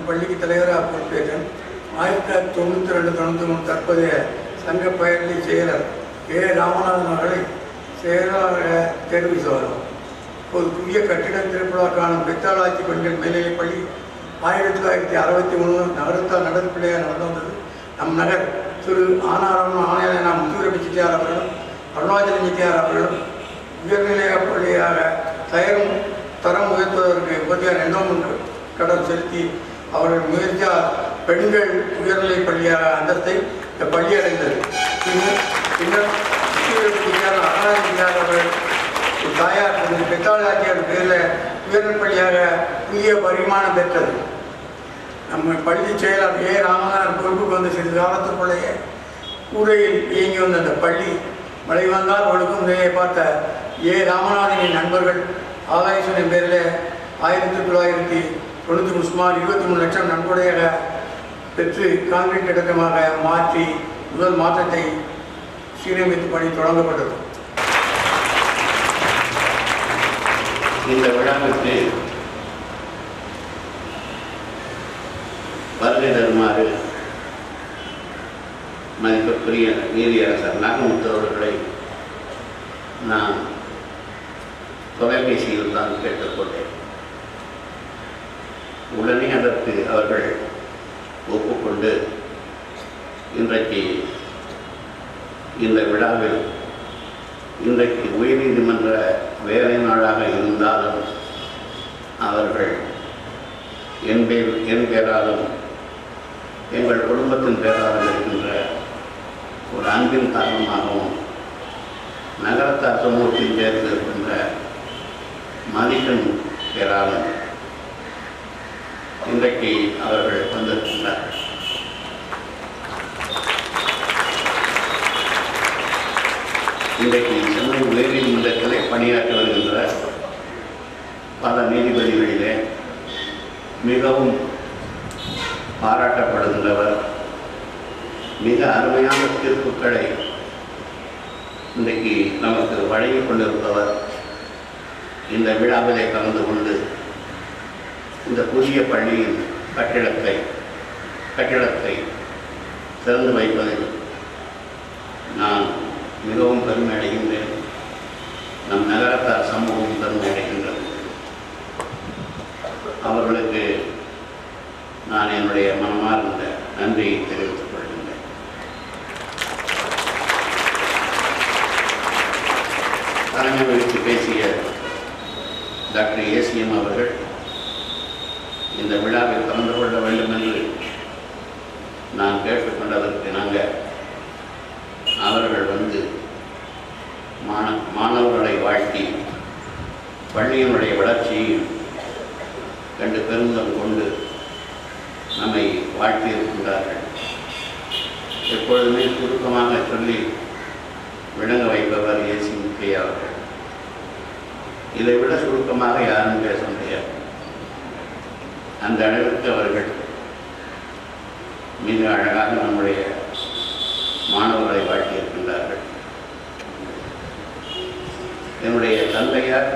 பள்ளிக்கு தலைவராக பொறுப்பேற்றேன். 1992-93 தற்போதைய சங்க பயிற்சி செயலர் ஏ. ராமநாதன் அவர்களை செயலாளராக தேர்வு செய்வார். இப்போது புதிய கட்டிட திருவிழா காணும் பித்தாளாட்சி பெண்கள் மேல்நிலைப்பள்ளி 1963 நகரத்தால் நடப்பிள்ளையாக நடந்து வந்தது. நம் நகர் திரு ஆனாரம் ஆணையனா முத்துவரப்பி செட்டியார் அவர்களும் அருணாச்சல செட்டியார் அவர்களும் உயர்நிலைப் பள்ளியாக தரம் உயர்த்துவதற்கு 52 கடன் செலுத்தி அவர்கள் முயற்சியால் பெண்கள் உயர்நிலைப் பள்ளியாக அந்தஸ்தை இந்த பள்ளி அடைந்தது. பின்னர் அருணாச்சல அவர்கள் தாயார் பெத்தாளாட்சியர் பேரில் உயர்நிலைப் பள்ளியாக புதிய பரிமாணம் பெற்றது. நம்ம பள்ளி செயலர் ஏ. ராமநாதன் பொறுப்புக்கு வந்து சிறிது காலத்துக்குள்ளேயே கூரையில் இயங்கி வந்த அந்த பள்ளி மழை வந்தால் ஒழுக்கும் நிலையை பார்த்த ஏ. ராமநாதனின் நண்பர்கள் ஆகாயசனின் பேரில் 1993 சுமார் 23 லட்சம் நன்கொடையாக பெற்று கான்கிரீட் கட்டடமாக மாற்றி முதல் மாற்றத்தை சீரமைத்து பணி தொடங்கப்பட்டது. இந்த விழாவிற்கு வருகை தருமாறு மதிப்புக்குரிய நீதியரசர் நாகமுத்து அவர்களை நான் தொலைபேசியில் தான் கேட்டுக்கொண்டேன். உடனே அதற்கு அவர்கள் ஒப்புக்கொண்டு இன்றைக்கு இந்த விழாவில் இன்றைக்கு உயர்நீதிமன்ற வேலை நாளாக இருந்தாலும் அவர்கள் என் பேராலும் எங்கள் குடும்பத்தின் பேராலும் இருக்கின்ற ஒரு அன்பின் காரணமாகவும் நகரத்தார் சமூகத்தின் பேரில் இருக்கின்ற மதிப்பின் பேராலும் இன்றைக்கு அவர்கள் வந்திருக்கின்றார்கள். இன்றைக்கு சென்னை உயர்நீதிமன்றத்திலே பணியாற்றி வருகின்ற பல நீதிபதிகளிலே மிகவும் பாராட்டப்படுகின்றவர், மிக அருமையான தீர்ப்புகளை இன்றைக்கு நமக்கு வழங்கிக் கொண்டிருப்பவர். இந்த விழாவிலே கலந்து கொண்டு இந்த புதிய பள்ளியின் கட்டிடத்தை திறந்து வைப்பதில் நான் மிகவும் பெருமை அடைகின்றேன். நம் நகரத்தார் சமூகம் பெருமை அடைகின்றது. அவர்களுக்கு நான் என்னுடைய மனமார்ந்த நன்றியை தெரிவித்துக் கொள்கின்றேன். தலைமை வகித்து பேசிய டாக்டர் ஏசிஎம் அவர்கள் இந்த விழாவில் கலந்து கொள்ள வேண்டும் என்று நான் கேட்டுக்கொண்டதற்கு நாங்கள் அவர்கள் வந்து மாணவர்களை வாழ்த்தி பள்ளியினுடைய வளர்ச்சியையும் கண்டு பெருமிதம் கொண்டு நம்மை வாழ்த்தி இருக்கின்றார்கள். எப்பொழுதுமே சுருக்கமாக சொல்லி விளங்க வைப்பவர் ஏசி முத்தையா அவர்கள். இதை விட சுருக்கமாக யாரும் பேச முடியாது. அந்த அளவுக்கு அவர்கள் மிக அழகாக நம்முடைய மாணவர்களை வாழ்த்தி இருக்கின்றார்கள். என்னுடைய தந்தையார்,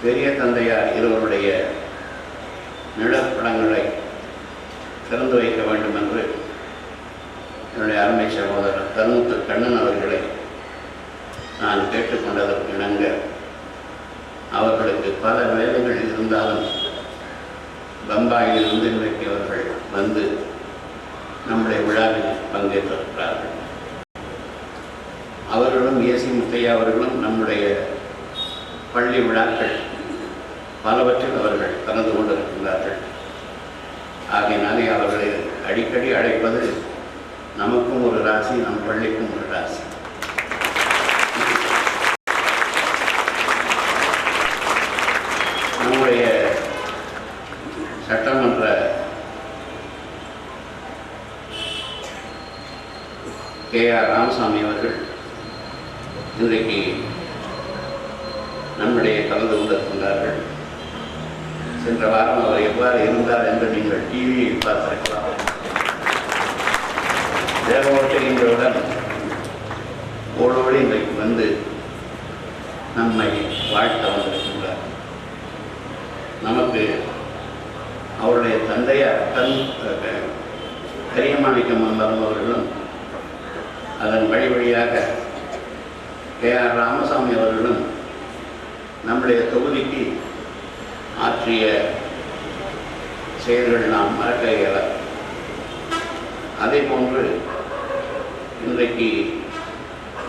பெரிய தந்தையார் இருவருடைய நிழற்படங்களை திறந்து வைக்க வேண்டும் என்று என்னுடைய அருமை சகோதரர் தருமுத்து கண்ணன் அவர்களை நான் கேட்டுக்கொண்டதற்கு இணங்க அவர்களுக்கு பல வேலைகள் இருந்தாலும் பம்பாயிலிருந்து இன்றைக்கு அவர்கள் வந்து நம்முடைய விழாவில் பங்கேற்றிருக்கிறார்கள். அவர்களும் ஏசி முத்தையா அவர்களும் நம்முடைய பள்ளி விழாக்கள் பலவற்றில் அவர்கள் கலந்து கொண்டிருக்கின்றார்கள். ஆகையினாலே அவர்களை அடிக்கடி அழைப்பது நமக்கும் ஒரு ராசி, நம் பள்ளிக்கும் ஒரு ராசி. நம்முடைய சட்டமன்ற கே.ஆர். ராமசாமி அவர்கள் இன்றைக்கு நம்முடைய கலந்து கொண்டிருக்கின்றார்கள். சென்ற வாரம் அவர் எவ்வாறு இருந்தார் என்று நீங்கள் டிவியில் பார்த்திருக்கலாம். தேவோட்டையுடன் ஓடோடு இன்றைக்கு வந்து நம்மை வாழ்த்த வந்திருக்கின்றார். நமக்கு அவருடைய தந்தையார் கரியமாணிக்கம் அம்பலம் அவர்களும் அதன் வழியாக K.R. ராமசாமி அவர்களும் நம்முடைய தொகுதிக்கு ஆற்றிய செயல்கள் நாம் மறக்க இயலாது. அதே போன்று இன்றைக்கு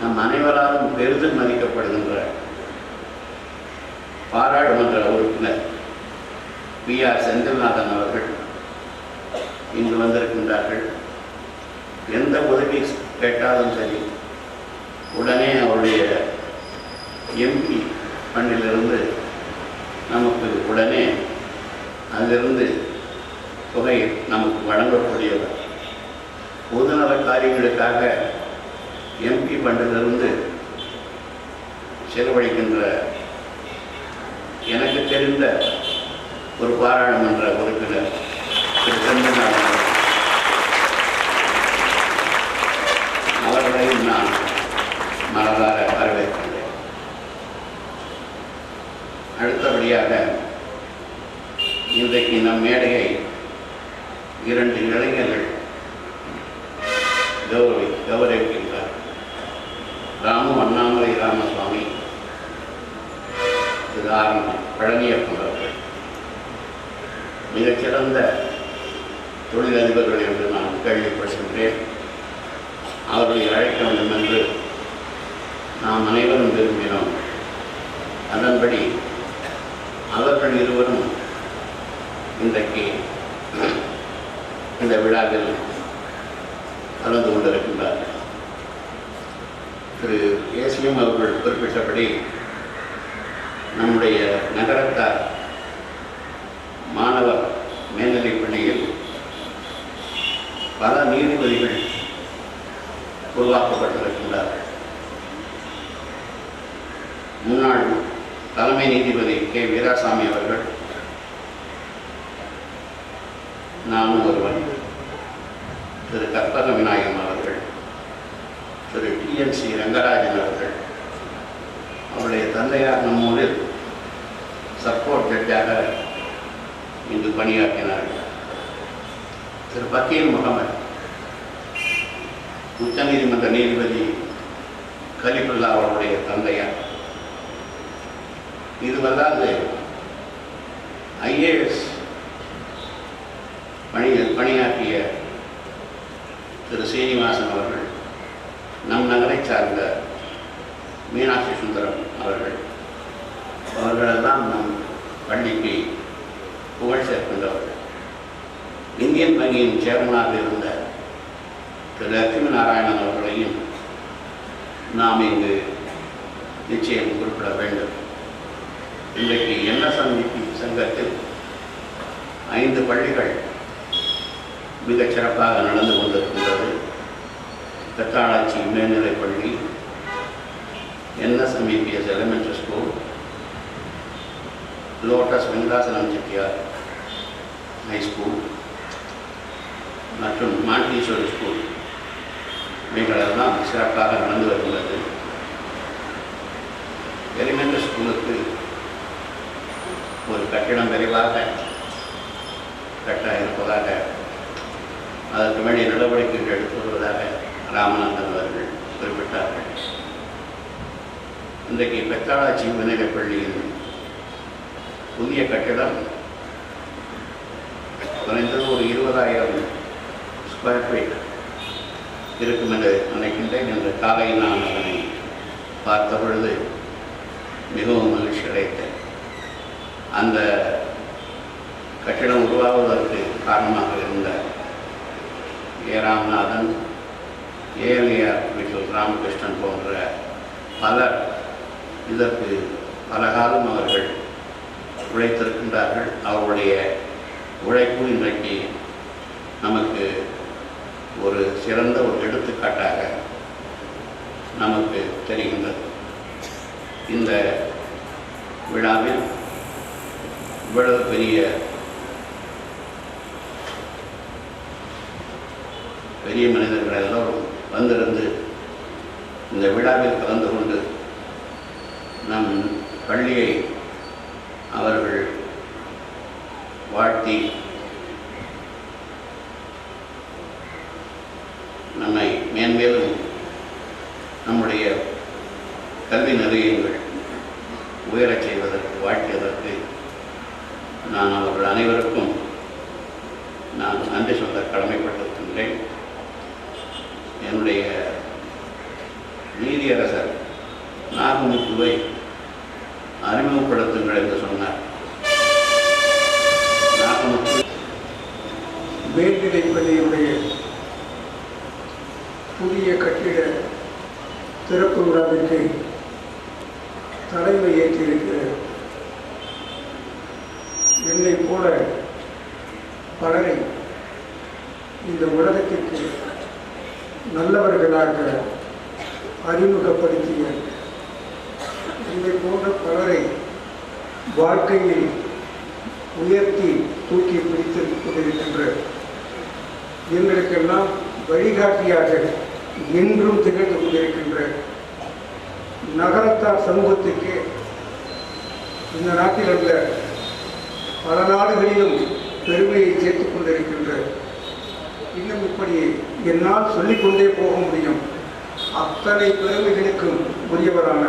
நம் அனைவராலும் பெரிதும் மதிக்கப்படுகின்ற பாராளுமன்ற உறுப்பினர் P.R. செந்தில்நாதன் அவர்கள் இங்கு வந்திருக்கின்றார்கள். எந்த உதவி கேட்டாலும் சரி உடனே அவருடைய MP ஃபண்டிலிருந்து நமக்கு உடனே அதிலிருந்து தொகை நமக்கு வழங்கக்கூடியவர். பொதுநல காரியங்களுக்காக MP ஃபண்டிலிருந்து செலவழிக்கின்ற எனக்கு தெரிந்த ஒரு பாராளுமன்ற உறுப்பினர் திரு செந்தில்நாதன் அவர்களையும் நான் மனதார வரவேற்கின்றேன். அடுத்தபடியாக இன்றைக்கு நம் மேடையை 2 இளைஞர்கள் கௌரவிக்கின்றார். ராமு அண்ணாமலை ராமசுவாமி, திரு ஆர் பழனியப்பன் அவர்கள் மிகச்சிறந்த தொழிலதிபர்கள் என்று நான் கேள்விப்படுகின்றேன். அவர்களை அழைக்க வேண்டும் என்று நாம் அனைவரும் விரும்பினோம். அதன்படி அவர்கள் இருவரும் இன்றைக்கு இந்த விழாவில் கலந்து கொண்டிருக்கின்றார்கள். திரு ஏசிஎம் அவர்கள் குறிப்பிட்டபடி நம்முடைய நகரத்தார் மாணவர் மேல்நிலைப் பள்ளியில் பல நீதிபதிகள் உருவாக்கப்பட்டிருக்கின்றார்கள். முன்னாள் தலைமை நீதிபதி K. வீராசாமி அவர்கள், நானும் ஒருவன், திரு கற்பக விநாயகம் அவர்கள், திரு TNC ரங்கராஜன் அவர்கள், அவருடைய தந்தையார் நம்மூரில் சப்போர்ட் ஜட்ஜாக இங்கு பணியாற்றினார்கள். திரு பக்கீர் முகமது, உச்சநீதிமன்ற நீதிபதி கலிபுல்லா அவருடைய தந்தையார். இதுவல்லாது IAS பணியாற்றிய திரு சீனிவாசன் அவர்கள், நம் நகரை சார்ந்த மீனாட்சி சுந்தரம் அவர்களெல்லாம் நம் பள்ளிக்கு புகழ் சேர்க்கின்றவர்கள். இந்தியன் வங்கியின் சேர்மனாக இருந்த திரு லட்சுமி நாராயணன் அவர்களையும் நாம் இங்கு நிச்சயம் குறிப்பிட வேண்டும். இன்றைக்கு NSMVP சங்கத்தில் 5 பள்ளிகள் மிகச் சிறப்பாக நடந்து கொண்டிருக்கின்றது. கத்தாளாச்சி மேல்நிலைப் பள்ளி, NSMVPS elementary school, lotus Venkatachalam Chettiar high school மற்றும் மாண்டீஸ்வரி ஸ்கூல் இவைகளெல்லாம் சிறப்பாக நடந்து வருகிறது. எலிமெண்ட்ரி ஸ்கூலுக்கு ஒரு கட்டிடம் விரைவாக கட்ட இருப்பதாக, அதற்கு வேண்டிய நடவடிக்கைகள் எடுத்து வருவதாக ராமநாதன் அவர்கள் குறிப்பிட்டார்கள். இன்றைக்கு பெத்தாளாச்சி மேல்நிலைப் பள்ளியின் புதிய கட்டிடம் குறைந்தது ஒரு 20,000 ஸ்கொயர் ஃபீட் இருக்கும் என்று நினைக்கின்றேன். இன்று காலை நான் அதனை பார்த்த பொழுது மிகவும் மகிழ்ச்சி அடைத்தேன். அந்த கட்டிடம் உருவாவதற்கு காரணமாக இருந்த ராமநாதன், ALAR ராமகிருஷ்ணன் போன்ற பலர் இதற்கு பல காலம் அவர்கள் உழைத்திருக்கின்றார்கள். அவருடைய உழைப்பு இன்றைக்கு நமக்கு ஒரு சிறந்த ஒரு எடுத்துக்காட்டாக நமக்கு தெரிகின்றது. இந்த விழாவில் இவ்வளவு பெரிய மனிதர்கள் எல்லோரும் வந்திருந்து இந்த விழாவில் கலந்து கொண்டு நம் பள்ளியை அவர்கள் வாழ்த்தி நம்மை மேன்மேலும் நம்முடைய கல்வி நிலையங்கள் உயரச் செய்வதற்கு வாழ்த்துவதற்கு நான் அவர்கள் அனைவருக்கும் நான் நன்றி சொல்ல கடமைப்பட்டிருக்கின்றேன். என்னுடைய நீதியரசர் நாகமுத்துவை அறிமுகப்படுத்துங்கள் என்று சொன்னார். நாகமுத்து மேல்நிலைப்பள்ளியுடைய புதிய கட்டிட திறப்பு விழாவிற்கு தலைமை ஏற்றிருக்கிற என்னை போல பலரை இந்த உலகத்திற்கு நல்லவர்களாக அறிமுகப்படுத்திய என்னை போன்ற பலரை வாழ்க்கையில் உயர்த்தி தூக்கி பிடித்து கொண்டிருக்கின்ற எங்களுக்கெல்லாம் வழிகாட்டியாக என்றும் திகழ்ந்து கொண்டிருக்கின்ற நகரத்தார் சமூகத்திற்கு இந்த நாட்டில் உள்ள பல நாடுகளிலும் பெருமையை சேர்த்துக் கொண்டிருக்கின்ற, இன்னும் இப்படி என்னால் சொல்லிக்கொண்டே போக முடியும், அத்தனை பெருமைகளுக்கும் உரியவரான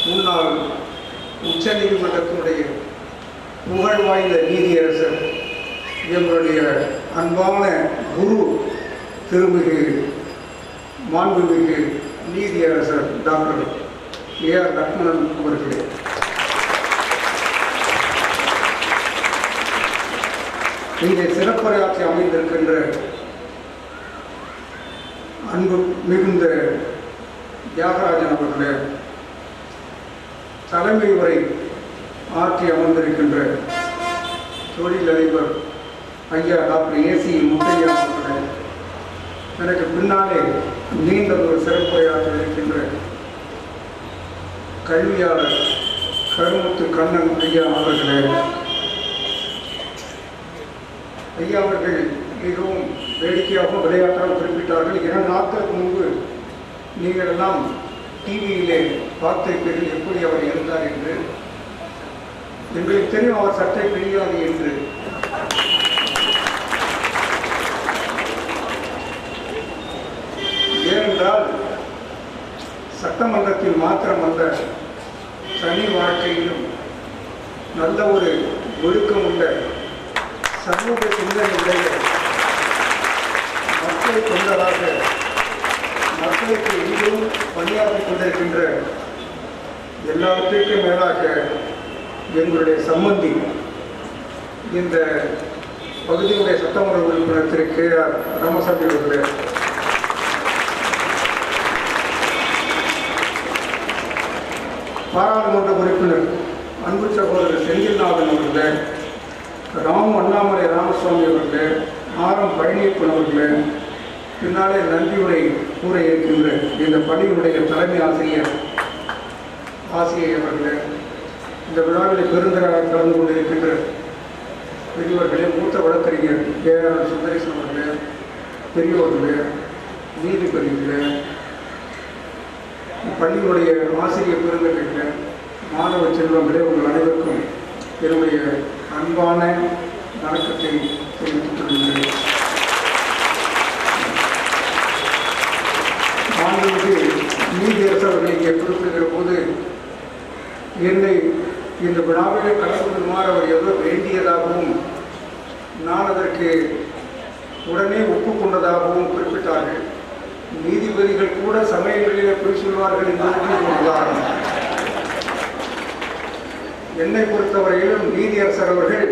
முன்னாள் உச்ச நீதிமன்றத்தினுடைய புகழ் வாய்ந்த நீதியரசர் எங்களுடைய அன்பான குரு திருமிகு மாண்புமிகு நீதியரசர் டாக்டர் ஏஆர் லக்ஷ்மணன் அவர்களே, இங்கே சிறப்புரையாற்றி அமைந்திருக்கின்ற அன்பு மிகுந்த தியாகராஜன் அவர்களே, தலைமை உரை ஆற்றி அமர்ந்திருக்கின்ற தொழிலதிபர் ஐயா டாக்டர் ஏசி முத்தையா அவர்களே, எனக்கு பின்னாலே நீண்ட ஒரு சிறப்புரையாற்ற இருக்கின்ற கல்வியாளர் கருமுத்து கண்ணன் ஐயா அவர்களே, ஐயா அவர்கள் மிகவும் வேடிக்கையாகவும் விளையாட்டாக குறிப்பிட்டார்கள். 2 நாட்களுக்கு முன்பு நீங்கள் எல்லாம் டிவியிலே பார்த்திருப்பீர்கள் எப்படி அவர் இருந்தார் என்று. எங்களுக்கு தெரியும் அவர் சட்டை பிரியாது என்று. ஏனென்றால் சட்டமன்றத்தில் மாத்திரமல்ல, தனி வாழ்க்கையிலும் நல்ல ஒரு ஒழுக்கம் உள்ள சமூக சிந்தனையுடைய மக்களை கொண்டதாக மக்களுக்கு இன்றும் பணியாற்றிக் கொண்டிருக்கின்ற, எல்லாவற்றிற்கும் மேலாக எங்களுடைய சம்பந்தி இந்த பகுதியுடைய சட்டமன்ற உறுப்பினர் திரு கே.ஆர். ராமசாமி அவர்களே, பாராளுமன்ற உறுப்பினர் அன்பு சகோதரர் செந்தில்நாதன் அவர்களே, ராம் அண்ணாமலை ராமசுவாமி அவர்களே, ஆரம் பழனியப்பன் அவர்களே, பின்னாலே நன்றியுரை கூற இருக்கின்ற இந்த பள்ளியினுடைய தலைமை ஆசிரியர் அவர்களே, இந்த விழாவில் பெருந்தராக கலந்து கொண்டிருக்கின்ற பெரியவர்களே, மூத்த வழக்கறிஞர் ஏஆர் சுந்தரேசன் அவர்களே, பெரியவர்களே, நீதிபதிகளே, பள்ளியினுடைய ஆசிரியர் பெருந்தகைகளே, மாணவ செல்வங்களே, உங்கள் அனைவருக்கும் என்னுடைய அன்பான வணக்கத்தை தெரிவித்துக் கொள்கிறேன். மாண்புமிகு நீதியரசர்கள் இங்கே குறிப்பிடுகிற போது என்னை இந்த விழாவிலே கலந்து கொள்ளுமாறு அவர் எவ்வளோ வேண்டியதாகவும் நான் அதற்கு உடனே ஒப்புக்கொண்டதாகவும் குறிப்பிட்டார்கள். நீதிபதிகள் கூட சமயங்களிலே பொய் சொல்வார்கள் என்பதற்கு ஒரு உதாரணம். என்னை பொறுத்தவரையிலும் நீதியரசர் அவர்கள்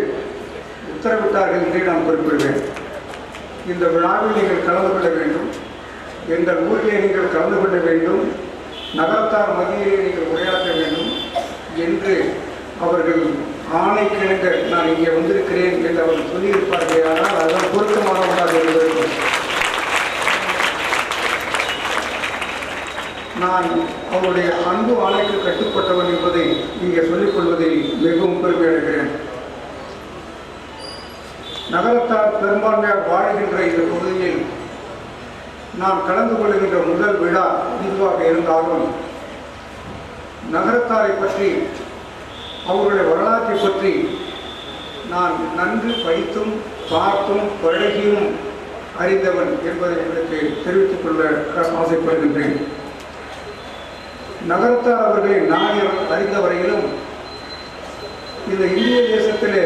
உத்தரவிட்டார்கள் என்றே நான் குறிப்பிடுவேன். இந்த விழாவில் நீங்கள் கலந்து கொள்ள வேண்டும், எங்கள் ஊரிலே நீங்கள் கலந்து கொள்ள வேண்டும், நகரத்தார் மத்தியிலே நீங்கள் உரையாற்ற வேண்டும் என்று அவர்கள் ஆணை கிணங்க நான் இங்கே வந்திருக்கிறேன் என்று அவர்கள் சொல்லியிருப்பார்கள். ஆனால் அதுதான் பொருத்தமான ஒன்றாக இருந்தது. நான் அவருடைய அன்பு ஆணைக்கு கட்டுப்பட்டவன் என்பதை இங்கே சொல்லிக் கொள்வதில் மிகவும் பெருமை அடைகிறேன். நகரத்தார் பெரும்பான்மையாக வாழ்கின்ற இந்த பகுதியில் நான் கலந்து கொள்கின்ற முதல் விழா இதுவாக இருந்தாலும் நகரத்தாரை பற்றி, அவர்களுடைய வரலாற்றை பற்றி நான் நன்கு படித்தும் பார்த்தும் பழகியும் அறிந்தவன் என்பதை உங்களுக்கு தெரிவித்துக் கொள்ள ஆசைப்படுகின்றேன். நகரத்தார் அவர்களை நான் அறிந்த வரையிலும் இந்த இந்திய தேசத்திலே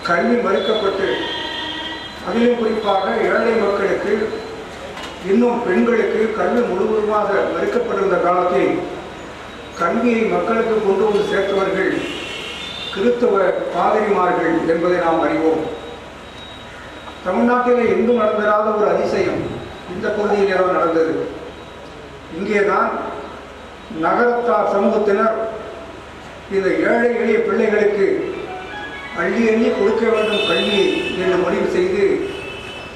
கல்வி மறுக்கப்பட்டு, அதிலும் குறிப்பாக ஏழை மக்களுக்கு, இன்னும் பெண்களுக்கு கல்வி முழுவதுமாக மறுக்கப்பட்டிருந்த காலத்தில் கல்வியை மக்களுக்கு கொண்டு வந்து சேர்த்தவர்கள் கிறிஸ்தவ பாதிரிமார்கள் என்பதை நாம் அறிவோம். தமிழ்நாட்டிலே எங்கும் நடந்திராத ஒரு அதிசயம் இந்த பகுதியிலே தான் நடந்தது. இங்கேதான் நகரத்தார் சமூகத்தினர் இந்த ஏழை எளிய பிள்ளைகளுக்கு அள்ளி அள்ளி கொடுக்க வேண்டும் கல்வியை என்று முடிவு செய்து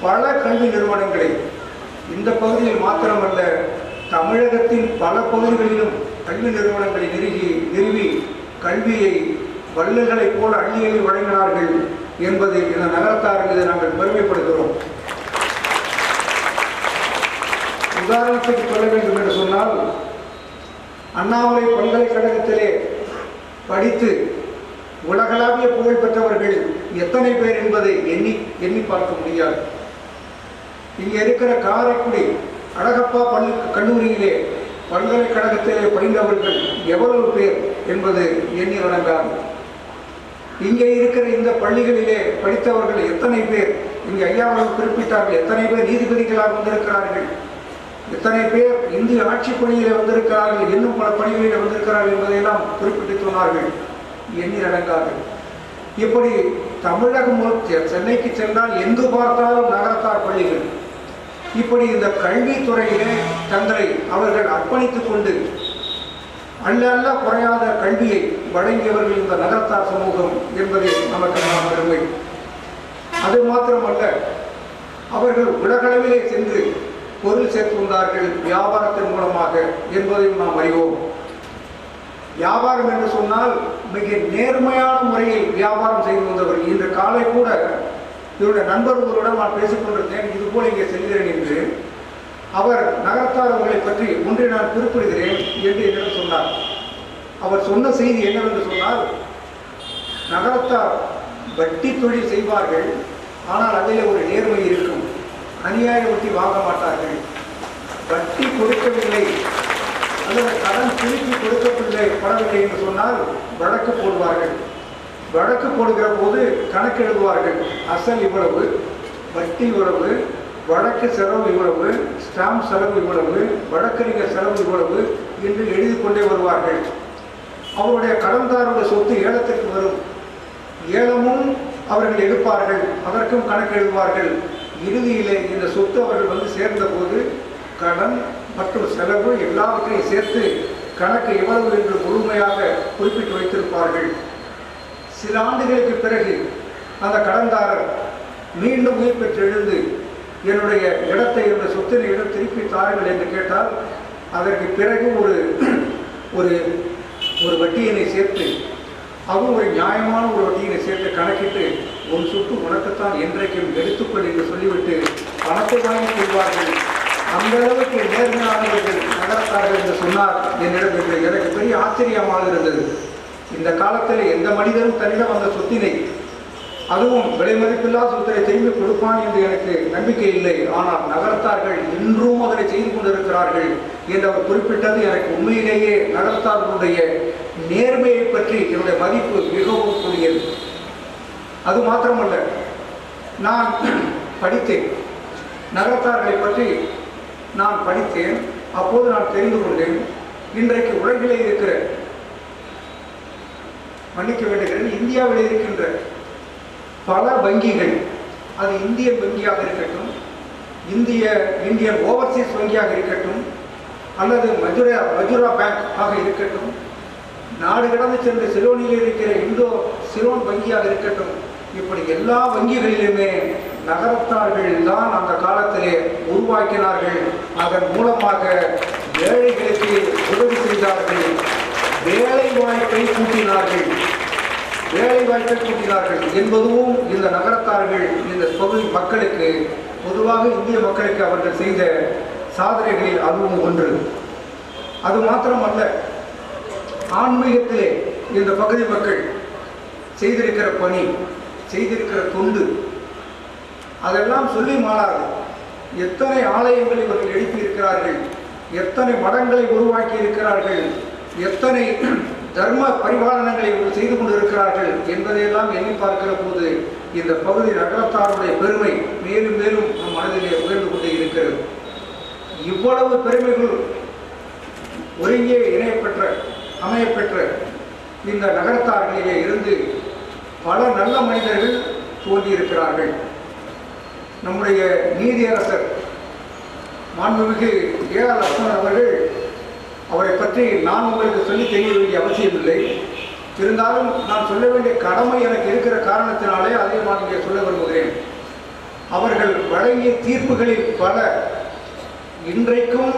பல கல்வி நிறுவனங்களை இந்த பகுதியில் மாத்திரமல்ல தமிழகத்தின் பல பகுதிகளிலும் கல்வி நிறுவனங்களை நிறுவி கல்வியை வள்ளல்களைப் போல அள்ளி அள்ளி வழங்கினார்கள் என்பதை இந்த நகரத்தாருக்கு நாங்கள் பெருமைப்படுகிறோம். உதாரணத்துக்கு சொல்ல வேண்டும் என்று சொன்னால், அண்ணாமலை பல்கலைக்கழகத்திலே படித்து உலகளாவிய புகழ் பெற்றவர்கள் எத்தனை பேர் என்பதை எண்ணி பார்க்க முடியாது. இங்கே இருக்கிற காரைக்குடி அழகப்பா கல்லூரியிலே பல்கலைக்கழகத்திலே பயின்றவர்கள் எவ்வளவு பேர் என்பது எண்ணி அடங்காது. இங்கே இருக்கிற இந்த பள்ளிகளிலே படித்தவர்கள் எத்தனை பேர், இங்கே ஐயாவர்கள் குறிப்பிட்டார்கள், எத்தனை பேர் நீதிபதிகளாக வந்திருக்கிறார்கள், எத்தனை பேர் இந்திய ஆட்சி பணியிலே வந்திருக்கிறார்கள், இன்னும் பல பணிகளிலே வந்திருக்கிறார்கள் என்பதையெல்லாம் குறிப்பிட்டு சொன்னார்கள். எண்ணி அடங்காது. இப்படி தமிழகம் சென்னைக்கு சென்றால் எங்கு பார்த்தாலும் நகரத்தார் பள்ளிகள். இப்படி இந்த கல்வித்துறையிலே தங்களை அவர்கள் அர்ப்பணித்துக் கொண்டு அல்ல குறையாத கல்வியை வழங்கியவர்கள் இந்த நகரத்தார் சமூகம் என்பதை நமக்கு நாம் பெருமை. அது மாத்திரமல்ல, அவர்கள் உலகளவிலே சென்று பொருள் சேர்த்து வந்தார்கள் வியாபாரத்தின் மூலமாக என்பதையும் நாம் அறிவோம். வியாபாரம் என்று சொன்னால் மிக நேர்மையான முறையில் வியாபாரம் செய்து வந்தவர். இன்று காலை கூட இவருடைய நண்பர் ஒருவரிடம் நான் பேசிக்கொண்டிருந்தேன், இது போல இங்கே செல்கிறேன் என்று. அவர் நகரத்தார் அவர்களை பற்றி ஒன்றை நான் குறிப்பிடுகிறேன் என்று என்னிடம் சொன்னார். அவர் சொன்ன செய்தி என்னவென்று சொன்னால், நகரத்தார் வட்டி தொழில் செய்வார்கள், ஆனால் அதில் ஒரு நேர்மை இருக்கும். அநியாய வட்டி வாங்க மாட்டார்கள். வட்டி கொடுக்கவில்லை அல்லது கடன் திருப்பி கொடுக்கப்படவில்லை என்று சொன்னால் வழக்கு போடுவார்கள். வழக்கு போடுகிற போது கணக்கு எழுதுவார்கள். அசல் இவ்வளவு, வட்டி இவ்வளவு, வழக்கு செலவு இவ்வளவு, ஸ்டாம்ப் செலவு இவ்வளவு, வழக்கறிஞர் செலவு இவ்வளவு என்று எழுதி கொண்டே வருவார்கள். அவருடைய கடன்தாருடைய சொத்து ஏலத்திற்கு வரும். ஏலமும் அவர்கள் எடுப்பார்கள், அதற்கும் கணக்கு எழுதுவார்கள். இறுதியிலே இந்த சொத்து அவர்கள் வந்து சேர்ந்த போது கடன் மற்றும் செலவு எல்லாவற்றையும் சேர்த்து கணக்கு எவ்வளவு என்று முழுமையாக குறிப்பிட்டு வைத்திருப்பார்கள். சில ஆண்டுகளுக்கு பிறகு அந்த கடன்தாரர் மீண்டும் உயிர் பெற்று எழுந்து என்னுடைய இடத்தை, என்னுடைய சொத்தினை இடம் திருப்பி தாருங்கள் என்று கேட்டால் அதற்கு பிறகு ஒரு வட்டியினை சேர்த்து, அதுவும் ஒரு நியாயமான ஒரு வட்டியினை சேர்த்து கணக்கிட்டு உன் சொத்து உனக்குத்தான் என்றைக்கும் எடுத்துக்கொள் என்று சொல்லிவிட்டு பணத்தை வாங்கி கொள்வார்கள். அந்த அளவுக்கு நேர்மையானவர்கள் நகரத்தார்கள் என்று சொன்னார் என்னிடம். எனக்கு பெரிய ஆச்சரியமாக இருந்தது. இந்த காலத்தில் எந்த மனிதரும் தன்னிடம் அந்த சொத்தினை, அதுவும் விலை மதிப்பில்லா சொத்தினை திரும்பி கொடுப்பான் என்று எனக்கு நம்பிக்கை இல்லை. ஆனால் நகரத்தார்கள் இன்றும் அதனை செய்து கொண்டிருக்கிறார்கள் என்று அவர் குறிப்பிட்டது எனக்கு உண்மையிலேயே நகரத்தார்களுடைய நேர்மையை பற்றி என்னுடைய மதிப்பு மிகவும் கூடியது. அது மாத்திரமல்ல, நான் படித்தேன், நகரத்தார்களை பற்றி நான் படித்தேன். அப்போது நான் தெரிந்து கொண்டேன், இன்றைக்கு உலகிலே இருக்கிற, மன்னிக்க வேண்டுகிறேன், இந்தியாவில் இருக்கின்ற பல வங்கிகள், அது இந்தியன் வங்கியாக இருக்கட்டும், இந்தியன் ஓவர்சீஸ் வங்கியாக இருக்கட்டும், அல்லது மஜுரா பேங்க் ஆக இருக்கட்டும், நாடு கடந்து சென்று சிலோனில் இருக்கிற சிலோன் வங்கியாக இருக்கட்டும், இப்படி எல்லா வங்கிகளிலுமே நகரத்தார்கள் தான் அந்த காலத்திலே உருவாக்கினார்கள். அதன் மூலமாக ஏழைகளுக்கு உதவி செய்தார்கள், வேலை வாய்ப்பை கூட்டினார்கள் என்பதும் இந்த நகரத்தார்கள் இந்த பகுதி மக்களுக்கு, பொதுவாக இந்திய மக்களுக்கு அவர்கள் செய்த சாதனைகளில் அதுவும் ஒன்று. அது மாத்திரமல்ல, ஆன்மீகத்திலே இந்த பகுதி மக்கள் செய்திருக்கிற பணி, செய்திருக்கிற தொண்டு அதெல்லாம் சொல்லி மாறாது. எத்தனை ஆலயங்களை இவர்கள் எழுப்பியிருக்கிறார்கள், எத்தனை மடங்களை உருவாக்கி இருக்கிறார்கள், எத்தனை தர்ம பரிபாலனங்களை இவர்கள் செய்து கொண்டிருக்கிறார்கள் என்பதையெல்லாம் எண்ணி பார்க்கிற போது இந்த பகுதி நகரத்தாருடைய பெருமை மேலும் மேலும் நம் மனதிலே உயர்ந்து கொண்டே இருக்கிறது. இவ்வளவு பெருமைகள் ஒருங்கே இணையப்பெற்ற அமையப்பெற்ற இந்த நகரத்தார்களிலே இருந்து பல நல்ல மனிதர்கள் தோன்றியிருக்கிறார்கள். நம்முடைய நீதியரசர் மாண்புமிகு ஏஆர் லட்சுமணன் அவர்கள், அவரை பற்றி நான் உங்களுக்கு சொல்லி தெரிய வேண்டிய அவசியமில்லை. இருந்தாலும் நான் சொல்ல வேண்டிய கடமை எனக்கு இருக்கிற காரணத்தினாலே அதை நான் இங்கே சொல்ல விரும்புகிறேன். அவர்கள் வழங்கிய தீர்ப்புகளில் பல இன்றைக்கும்